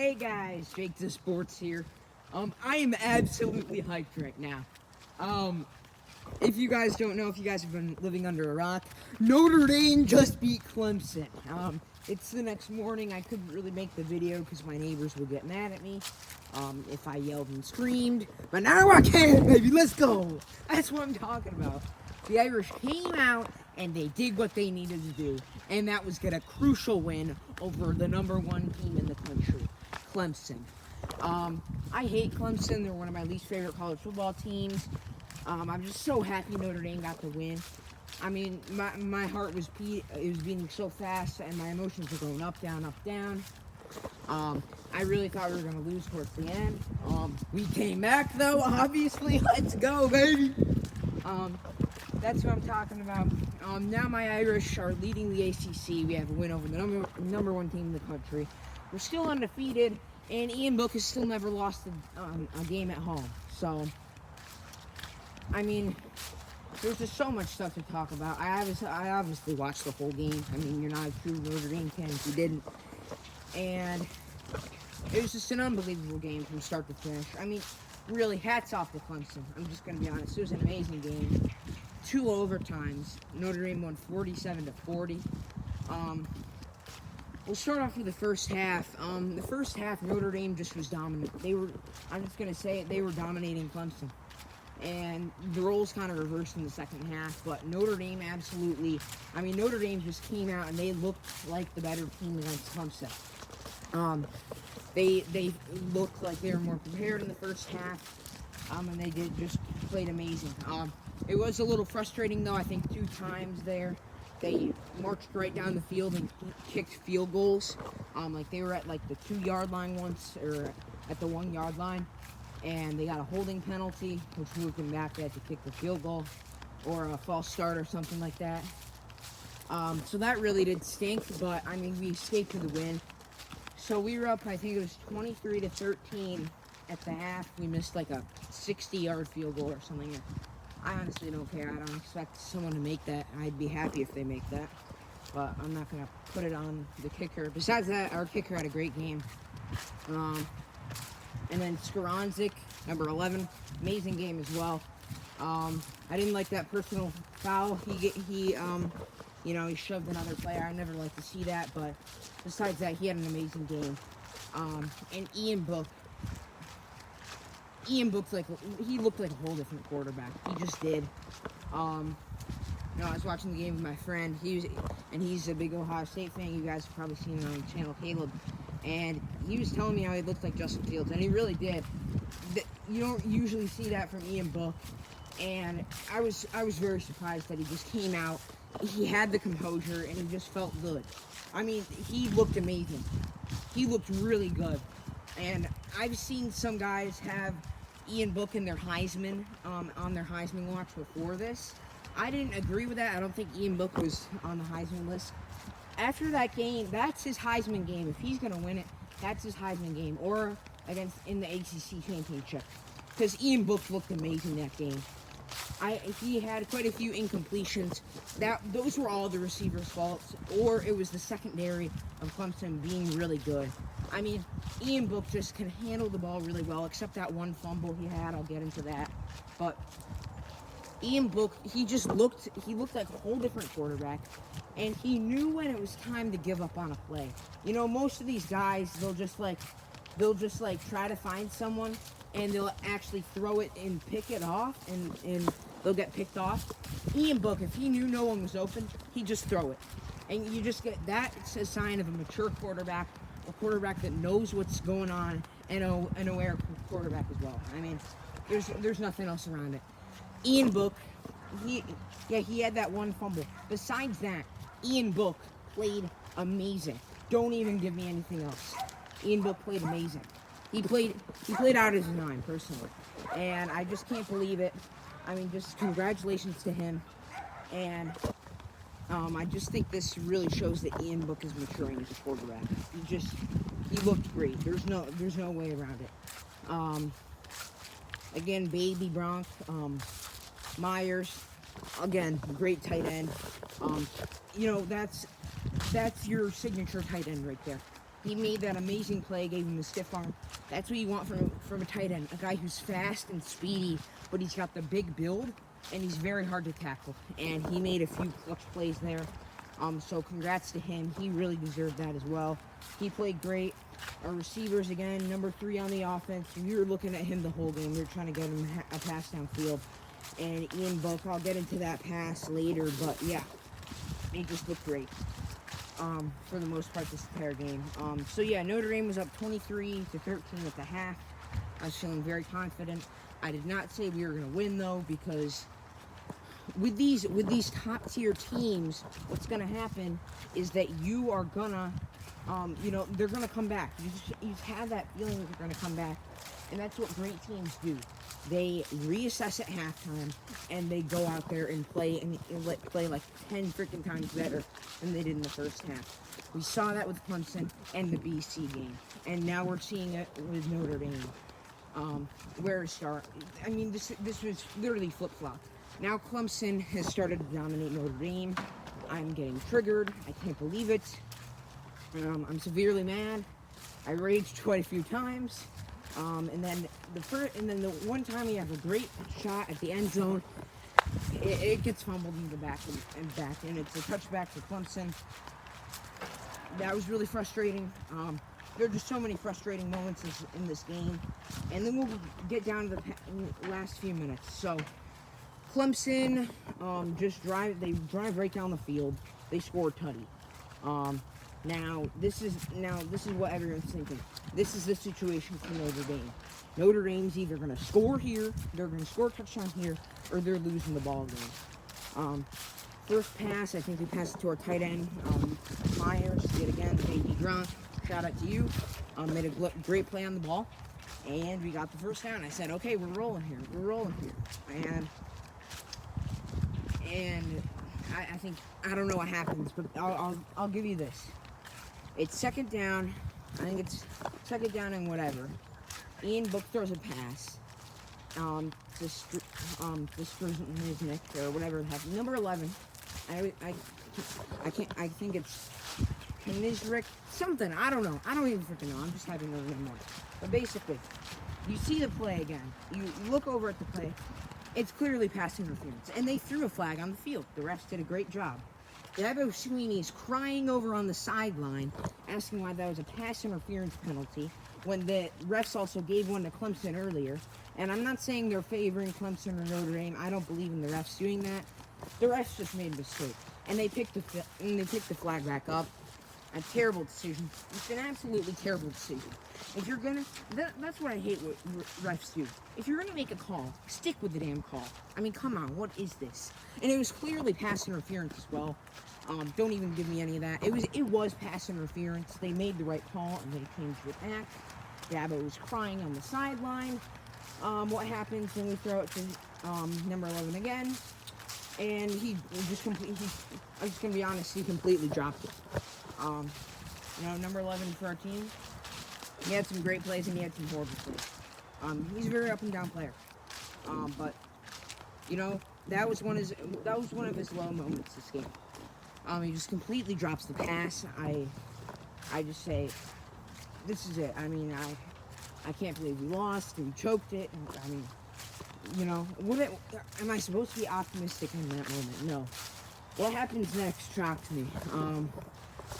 Hey guys, Jake the Sports here. I am absolutely hyped right now. Um, if you guys don't know, if you guys have been living under a rock, Notre Dame just beat Clemson. It's the next morning. I couldn't really make the video because my neighbors would get mad at me if I yelled and screamed. But now I can, baby. Let's go. That's what I'm talking about. The Irish came out and they did what they needed to do, and that was get a crucial win over the number one team in the country, Clemson. I hate Clemson. They're one of my least favorite college football teams. I'm just so happy Notre Dame got the win. I mean, my heart was beating so fast, and my emotions were going up, down, up, down. I really thought we were going to lose towards the end. We came back, though, obviously. Let's go, baby. That's what I'm talking about. Now my Irish are leading the ACC. We have a win over the number one team in the country. We're still undefeated, and Ian Book has still never lost a game at home. So, I mean, there's just so much stuff to talk about. I obviously watched the whole game. I mean, you're not a true Notre Dame fan if you didn't. And it was just an unbelievable game from start to finish. I mean, really, hats off to Clemson. I'm just going to be honest. It was an amazing game. 2 overtimes. Notre Dame won 47-40. We'll start off with the first half. The first half, Notre Dame just was dominant. I'm just going to say it, they were dominating Clemson. And the roles kind of reversed in the second half, but Notre Dame Notre Dame just came out and they looked like the better team against Clemson. They looked like they were more prepared in the first half, and they just played amazing. It was a little frustrating, though. I think 2 times there, they marched right down the field and kicked field goals. Like they were at like the 2-yard line once, or at the 1-yard line, and they got a holding penalty, which moved them back. They had to kick the field goal, or a false start, or something like that. So that really did stink, but I mean, we escaped to the win. So we were up, I think it was 23-13 at the half. We missed like a 60-yard field goal or something. I honestly don't care. I don't expect someone to make that. I'd be happy if they make that, but I'm not going to put it on the kicker. Besides that, our kicker had a great game. And then Skoronzik, number 11, amazing game as well. I didn't like that personal foul. He shoved another player. I never like to see that, but besides that, he had an amazing game. And Ian Book looked like a whole different quarterback. He just did. I was watching the game with my friend. He's a big Ohio State fan. You guys have probably seen him on the channel, Caleb. And he was telling me how he looked like Justin Fields, and he really did. You don't usually see that from Ian Book, and I was very surprised that he just came out. He had the composure, and he just felt good. I mean, he looked amazing. He looked really good. And I've seen some guys have Ian Book in their Heisman, on their Heisman watch before this. I didn't agree with that. I don't think Ian Book was on the Heisman list. After that game, that's his Heisman game. If he's going to win it, that's his Heisman game. Or in the ACC championship. Because Ian Book looked amazing that game. He had quite a few incompletions. Those were all the receiver's faults, or it was the secondary of Clemson being really good. I mean, Ian Book just can handle the ball really well, except that one fumble he had. I'll get into that. But Ian Book, he looked like a whole different quarterback, and he knew when it was time to give up on a play. You know, most of these guys, they'll just try to find someone, and they'll actually throw it and pick it off, and they'll get picked off. Ian Book, if he knew no one was open, he'd just throw it. And you just get, that's a sign of a mature quarterback, a quarterback that knows what's going on, and an aware quarterback as well. I mean, there's nothing else around it. Ian Book, he had that one fumble. Besides that, Ian Book played amazing. Don't even give me anything else. Ian Book played amazing. He played out his mind, personally. And I just can't believe it. I mean, just congratulations to him. And I just think this really shows that Ian Book is maturing as a quarterback. He looked great. There's no way around it. Again, Baby Bronk, Myers, again, great tight end. That's your signature tight end right there. He made that amazing play, gave him the stiff arm. That's what you want from a tight end, a guy who's fast and speedy, but he's got the big build, and he's very hard to tackle. And he made a few clutch plays there. So congrats to him. He really deserved that as well. He played great. Our receivers, again, number 3 on the offense. We were looking at him the whole game. We were trying to get him a pass downfield. And Ian Book, I'll get into that pass later, but yeah, he just looked great for the most part this entire game. So yeah, Notre Dame was up 23-13 at the half. I was feeling very confident. I did not say we were going to win, though, because with these top tier teams, what's going to happen is that you are gonna, they're gonna come back. You just have that feeling that they're gonna come back, and that's what great teams do. They reassess at halftime and they go out there and play play like 10 freaking times better than they did in the first half. We saw that with Clemson and the BC game, and now we're seeing it with Notre Dame. Where to start? I mean, this was literally flip-flopped. Now Clemson has started to dominate Notre Dame. I'm getting triggered. I can't believe it. I'm severely mad. I raged quite a few times. And then the one time we have a great shot at the end zone, it gets fumbled in the back, and it's a touchback for Clemson. That was really frustrating. There are just so many frustrating moments in this game, and then we'll get down to the last few minutes. So Clemson just drive right down the field. They score a tutty. Now this is what everyone's thinking. This is the situation for Notre Dame. Notre Dame's either going to score here, they're going to score a touchdown here, or they're losing the ball game. First pass, I think we passed it to our tight end, Myers. Yet again, baby Gronk. Shout out to you. Made a great play on the ball, and we got the first down. I said, okay, we're rolling here. And I think, I don't know what happens, but I'll give you this. It's second down. I think it's second down and whatever. Ian Book throws a pass to Struznik or whatever. Number 11. I think it's Knizrik, something. I don't know. I don't even freaking know. I'm just having a little more. But basically, you see the play again. You look over at the play. It's clearly pass interference, and they threw a flag on the field. The refs did a great job. Dabo Sweeney's crying over on the sideline, asking why that was a pass interference penalty, when the refs also gave one to Clemson earlier. And I'm not saying they're favoring Clemson or Notre Dame. I don't believe in the refs doing that. The refs just made a mistake, and they picked the flag back up. A terrible decision. It's an absolutely terrible decision. If you're gonna, that's what I hate what refs do. If you're gonna make a call, stick with the damn call. I mean, come on, what is this? And it was clearly pass interference as well. Don't even give me any of that. It was pass interference. They made the right call and they changed it back. Dabo was crying on the sideline. What happens when we throw it to number 11 again? And he just completely. I'm just gonna be honest. He completely dropped it. Number 11 for our team. He had some great plays and he had some horrible plays. He's a very up and down player. But that was one of his low moments this game. He just completely drops the pass. I just say, this is it. I mean, I can't believe we lost. We choked it. I mean, am I supposed to be optimistic in that moment? No. What happens next shocked me.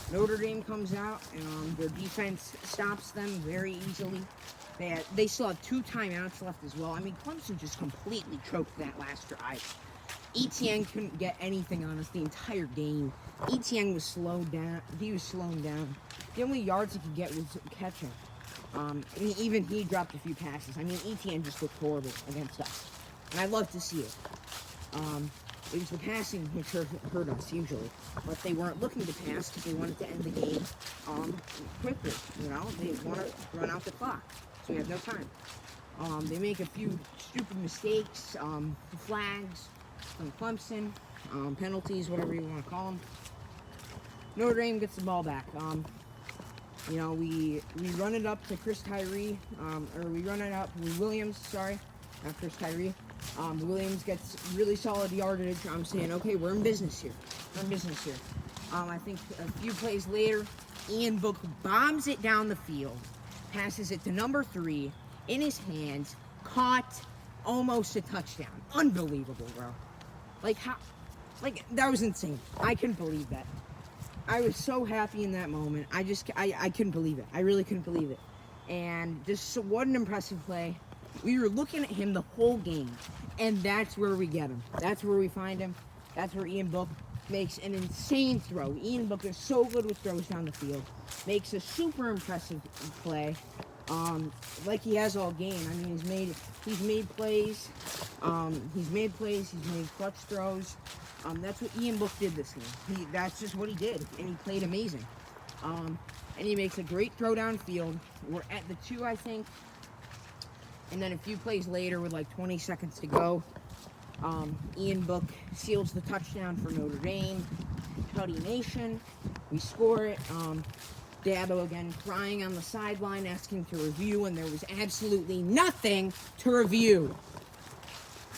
Notre Dame comes out, and their defense stops them very easily. They still have 2 timeouts left as well. I mean, Clemson just completely choked that last drive. Etienne couldn't get anything on us the entire game. Etienne was slowed down. He was slowing down. The only yards he could get was catching. And even he dropped a few passes. I mean, Etienne just looked horrible against us. And I love to see it. It was the passing which hurt us usually, but they weren't looking to pass because they wanted to end the game quickly. They want to run out the clock, so we have no time. They make a few stupid mistakes, flags from Clemson, penalties, whatever you want to call them. Notre Dame gets the ball back. We run it up to Williams. Sorry, not Chris Tyree. Williams gets really solid yardage. I'm saying, okay, we're in business here. I think a few plays later, Ian Book bombs it down the field, passes it to number 3 in his hands, caught, almost a touchdown. Unbelievable, bro. Like, how? Like, that was insane. I couldn't believe that. I was so happy in that moment. I couldn't believe it. I really couldn't believe it. And just what an impressive play. We were looking at him the whole game, and that's where we get him. That's where we find him. That's where Ian Book makes an insane throw. Ian Book is so good with throws down the field. Makes a super impressive play. Like he has all game. I mean, he's made plays. He's made clutch throws. That's what Ian Book did this game. That's just what he did, and he played amazing. And he makes a great throw downfield. We're at the 2, I think. And then a few plays later, with like 20 seconds to go, Ian Book seals the touchdown for Notre Dame. Cuddy Nation. We score it. Dabo again crying on the sideline, asking to review, and there was absolutely nothing to review.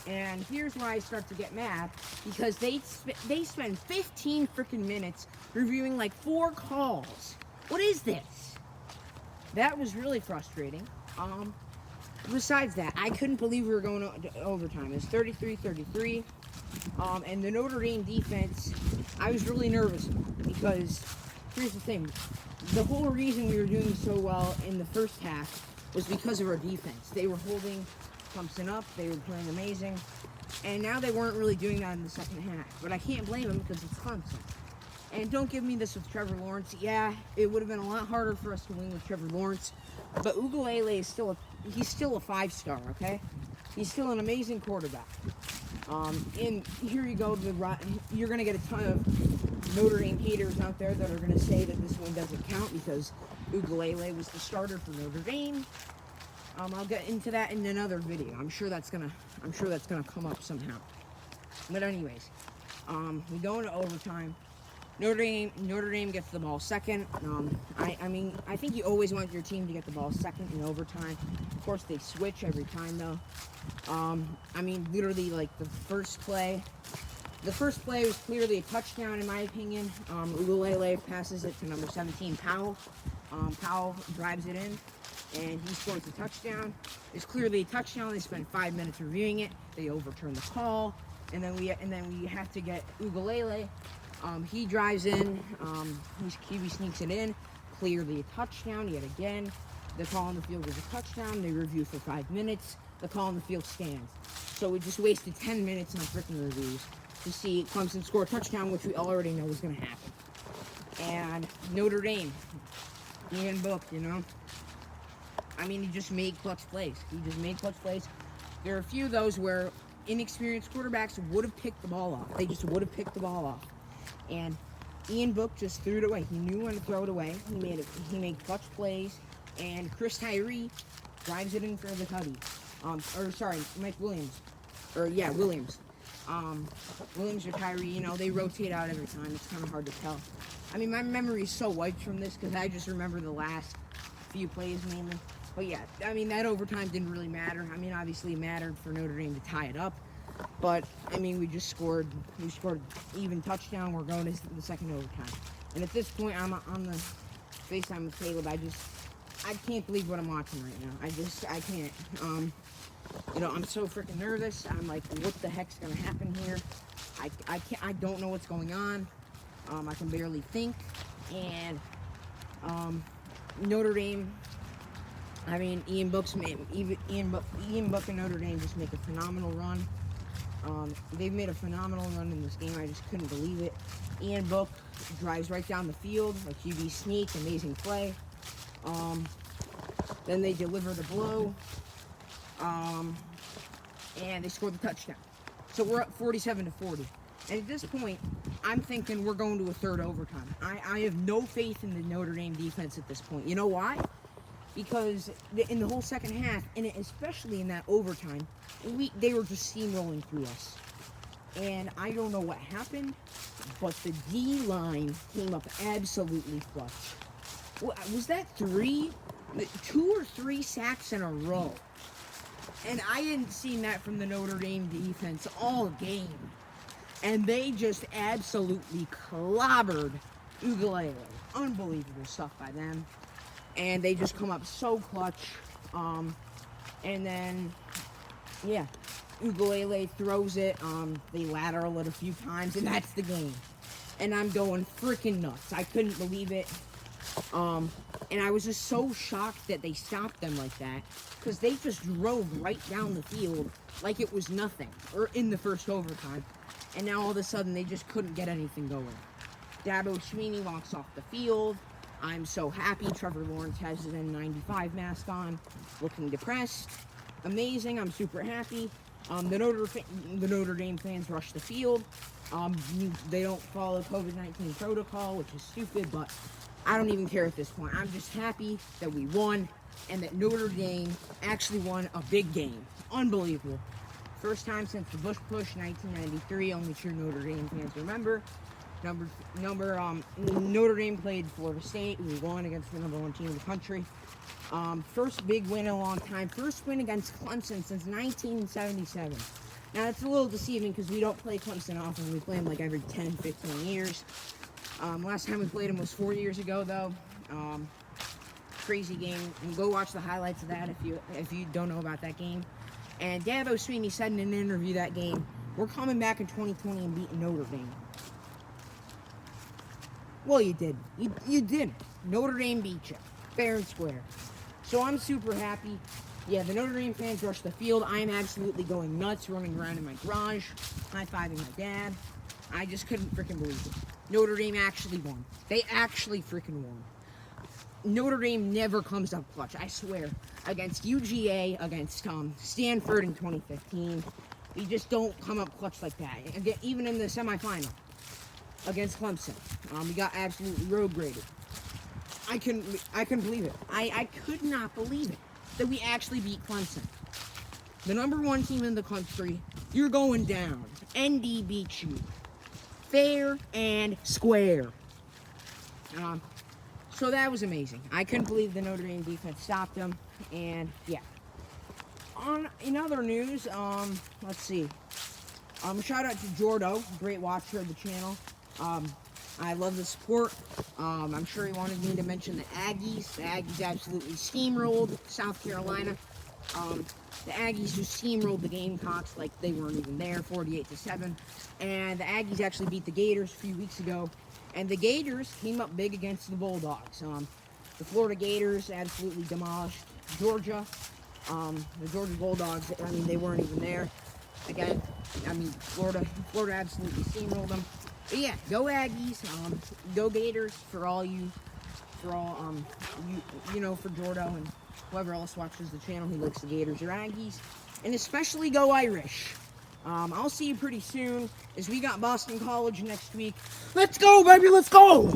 And here's where I start to get mad, because they spend 15 freaking minutes reviewing like 4 calls. What is this? That was really frustrating. Besides that, I couldn't believe we were going to overtime. It was 33-33. And the Notre Dame defense, I was really nervous because here's the thing. The whole reason we were doing so well in the first half was because of our defense. They were holding Clemson up. They were playing amazing. And now they weren't really doing that in the second half. But I can't blame them because it's Clemson. And don't give me this with Trevor Lawrence. Yeah, it would have been a lot harder for us to win with Trevor Lawrence. But Ugalele is still he's still a 5-star, okay? He's still an amazing quarterback. And here you go. You're going to get a ton of Notre Dame haters out there that are going to say that this win doesn't count because Ugalele was the starter for Notre Dame. I'll get into that in another video. I'm sure that's gonna come up somehow. But anyways, we go into overtime. Notre Dame gets the ball second. I mean, I think you always want your team to get the ball second in overtime. Of course, they switch every time though. I mean, literally, like the first play was clearly a touchdown in my opinion. Ugalele passes it to number 17, Powell. Powell drives it in, and he scores a touchdown. It's clearly a touchdown. They spent 5 minutes reviewing it. They overturn the call, and then we have to get Ugalele. He drives in. He sneaks it in. Clearly a touchdown yet again. The call on the field was a touchdown. They review for 5 minutes. The call on the field stands. So we just wasted 10 minutes on freaking reviews to see Clemson score a touchdown, which we already know was going to happen. And Notre Dame, Ian Book, you know. I mean, he just made clutch plays. There are a few of those where inexperienced quarterbacks would have picked the ball off. They just would have picked the ball off. And Ian Book just threw it away. He knew when to throw it away. He made clutch plays. And Chris Tyree drives it in for the Cuddy. Mike Williams. Williams. Williams or Tyree, you know, they rotate out every time. It's kind of hard to tell. I mean, my memory is so wiped from this because I just remember the last few plays mainly. But yeah, I mean, that overtime didn't really matter. I mean, obviously it mattered for Notre Dame to tie it up. But, I mean, we scored even touchdown. We're going to the second overtime. And at this point, I'm on the FaceTime with Caleb. I can't believe what I'm watching right now. I can't. You know, I'm so freaking nervous. I'm like, what the heck's going to happen here? I don't know what's going on. I can barely think. And, Notre Dame, I mean, Ian Book and Notre Dame just make a phenomenal run. They've made a phenomenal run in this game. I just couldn't believe it. Ian Book drives right down the field, like QB sneak, amazing play. Then they deliver the blow, and they score the touchdown. So we're up 47-40. And at this point, I'm thinking we're going to a third overtime. I have no faith in the Notre Dame defense at this point. You know why? Because in the whole second half, and especially in that overtime, they were just steamrolling through us. And I don't know what happened, but the D-line came up absolutely clutch. Was that 2 or 3 sacks in a row? And I hadn't seen that from the Notre Dame defense all game. And they just absolutely clobbered Ukulele. Unbelievable stuff by them. And they just come up so clutch. And then, yeah, Ukulele throws it. They lateral it a few times, and that's the game. And I'm going freaking nuts. I couldn't believe it. And I was just so shocked that they stopped them like that, because they just drove right down the field like it was nothing, or in the first overtime. And now all of a sudden they just couldn't get anything going. Dabo Sweeney walks off the field. I'm so happy. Trevor Lawrence has his N95 mask on, looking depressed. Amazing. I'm super happy. The Notre Dame fans rush the field. They don't follow COVID-19 protocol, which is stupid, but I don't even care at this point. I'm just happy that we won and that Notre Dame actually won a big game. Unbelievable. First time since the Bush Push, 1993. Only true Notre Dame fans remember. Notre Dame played Florida State. We won against the number 1 team in the country. First big win in a long time. First win against Clemson since 1977. Now, it's a little deceiving because we don't play Clemson often. We play them like every 10, 15 years. Last time we played them was 4 years ago, though. Crazy game. And go watch the highlights of that if you don't know about that game. And Dabo Sweeney said in an interview that game, we're coming back in 2020 and beating Notre Dame. Well, you did. You did. Notre Dame beat you. Fair and square. So I'm super happy. Yeah, the Notre Dame fans rushed the field. I am absolutely going nuts, running around in my garage, high-fiving my dad. I just couldn't freaking believe it. Notre Dame actually won. They actually freaking won. Notre Dame never comes up clutch, I swear. Against UGA, against Stanford in 2015. We just don't come up clutch like that. Even in the semifinal against Clemson, we got absolutely road graded. I couldn't believe it. I could not believe it that we actually beat Clemson. The number 1 team in the country. You're going down. ND beats you. Fair and square. So that was amazing. I couldn't believe the Notre Dame defense stopped them. And yeah. In other news, let's see. Shout out to Jordo, great watcher of the channel. I love the support. I'm sure he wanted me to mention the Aggies. The Aggies absolutely steamrolled South Carolina. The Aggies just steamrolled the Gamecocks like they weren't even there, 48-7. And the Aggies actually beat the Gators a few weeks ago. And the Gators came up big against the Bulldogs. The Florida Gators absolutely demolished Georgia. The Georgia Bulldogs, I mean, they weren't even there. Again, I mean, Florida absolutely steamrolled them. But yeah, go Aggies, go Gators for Jordo and whoever else watches the channel who likes the Gators or Aggies. And especially go Irish. I'll see you pretty soon as we got Boston College next week. Let's go, baby, let's go!